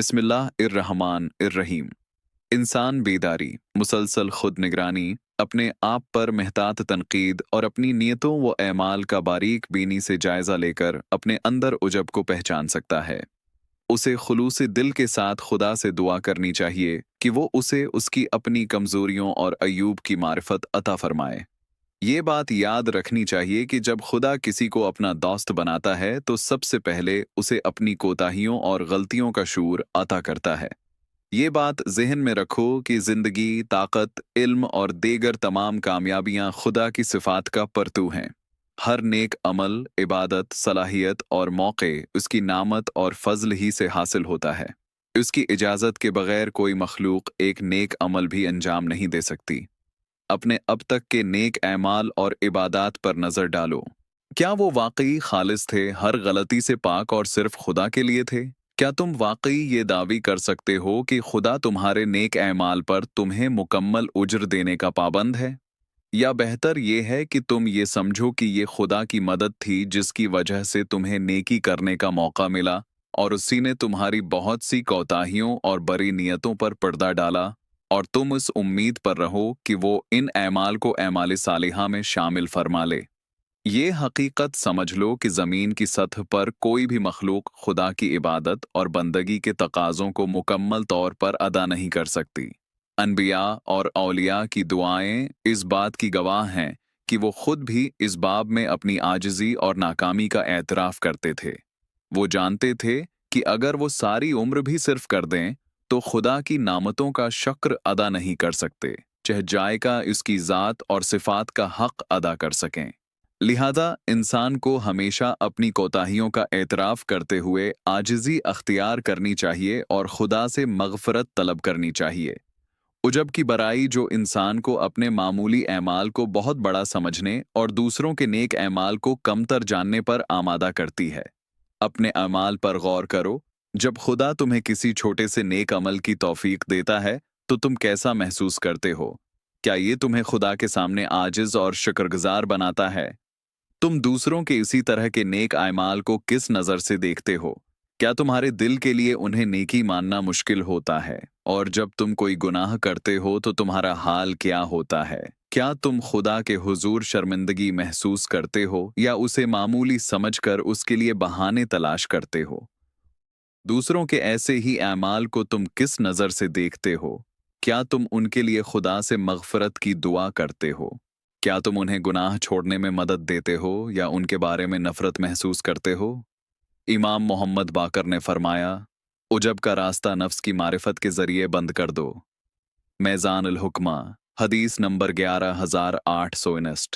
बिस्मिल्लाहिर्रहमानिर्रहीम। इंसान बेदारी, मुसलसल खुद निगरानी, अपने आप पर महतात तनकीद और अपनी नीयतों व एमाल का बारीक बीनी से जायज़ा लेकर अपने अंदर उजब को पहचान सकता है। उसे खुलूस दिल के साथ खुदा से दुआ करनी चाहिए कि वो उसे उसकी अपनी कमज़ोरियों और अयूब की मारिफत अता फरमाए। ये बात याद रखनी चाहिए कि जब खुदा किसी को अपना दोस्त बनाता है तो सबसे पहले उसे अपनी कोताहियों और गलतियों का शूर अता करता है। ये बात ज़हन में रखो कि ज़िंदगी, ताकत, इल्म और दीगर तमाम कामयाबियां खुदा की सिफात का परतू हैं। हर नेक अमल, इबादत, सलाहियत और मौके उसकी नामत और फजल ही से हासिल होता है। उसकी इजाज़त के बगैर कोई मखलूक एक नेक अमल भी अंजाम नहीं दे सकती। अपने अब तक के नेक ऐमाल और इबादात पर नजर डालो। क्या वो वाकई खालिस थे, हर गलती से पाक और सिर्फ खुदा के लिए थे? क्या तुम वाकई ये दावी कर सकते हो कि खुदा तुम्हारे नेक ऐमाल पर तुम्हें मुकम्मल उज्र देने का पाबंद है? या बेहतर ये है कि तुम ये समझो कि ये खुदा की मदद थी जिसकी वजह से तुम्हें नेकी करने का मौका मिला और उसी ने तुम्हारी बहुत सी कोताहियों और बड़ी नियतों पर पर्दा डाला, और तुम इस उम्मीद पर रहो कि वो इन ऐमाल को ऐमाल सालिहा में शामिल फरमा ले। ये हकीकत समझ लो कि ज़मीन की सतह पर कोई भी मखलूक खुदा की इबादत और बंदगी के तकाज़ों को मुकम्मल तौर पर अदा नहीं कर सकती। अनबिया और औलिया की दुआएं इस बात की गवाह हैं कि वो खुद भी इस बाब में अपनी आजिज़ी और नाकामी का एतराफ़ करते थे। वो जानते थे कि अगर वो सारी उम्र भी सिर्फ कर दें तो खुदा की नामतों का शक्र अदा नहीं कर सकते, चाहे जायका इसकी ज़ात और सिफात का हक अदा कर सकें। लिहाजा इंसान को हमेशा अपनी कोताहियों का एतराफ़ करते हुए आजिज़ी अख्तियार करनी चाहिए और खुदा से मग़फ़रत तलब करनी चाहिए। उजब की बराई जो इंसान को अपने मामूली ऐमाल को बहुत बड़ा समझने और दूसरों के नेक ऐमाल को कमतर जानने पर आमादा करती है। अपने अमाल पर गौर करो। जब खुदा तुम्हें किसी छोटे से नेक अमल की तौफीक देता है तो तुम कैसा महसूस करते हो? क्या ये तुम्हें खुदा के सामने आजिज और शुक्रगुजार बनाता है? तुम दूसरों के इसी तरह के नेक अमाल को किस नज़र से देखते हो? क्या तुम्हारे दिल के लिए उन्हें नेकी मानना मुश्किल होता है? और जब तुम कोई गुनाह करते हो तो तुम्हारा हाल क्या होता है? क्या तुम खुदा के हुजूर शर्मिंदगी महसूस करते हो या उसे मामूली समझकर उसके लिए बहाने तलाश करते हो? दूसरों के ऐसे ही अमाल को तुम किस नज़र से देखते हो? क्या तुम उनके लिए खुदा से मग़फ़रत की दुआ करते हो? क्या तुम उन्हें गुनाह छोड़ने में मदद देते हो या उनके बारे में नफ़रत महसूस करते हो? इमाम मोहम्मद बाकर ने फरमाया, उजब का रास्ता नफ्स की मारिफत के ज़रिए बंद कर दो। मैज़ान अल हुक्मा, हदीस नंबर 11819।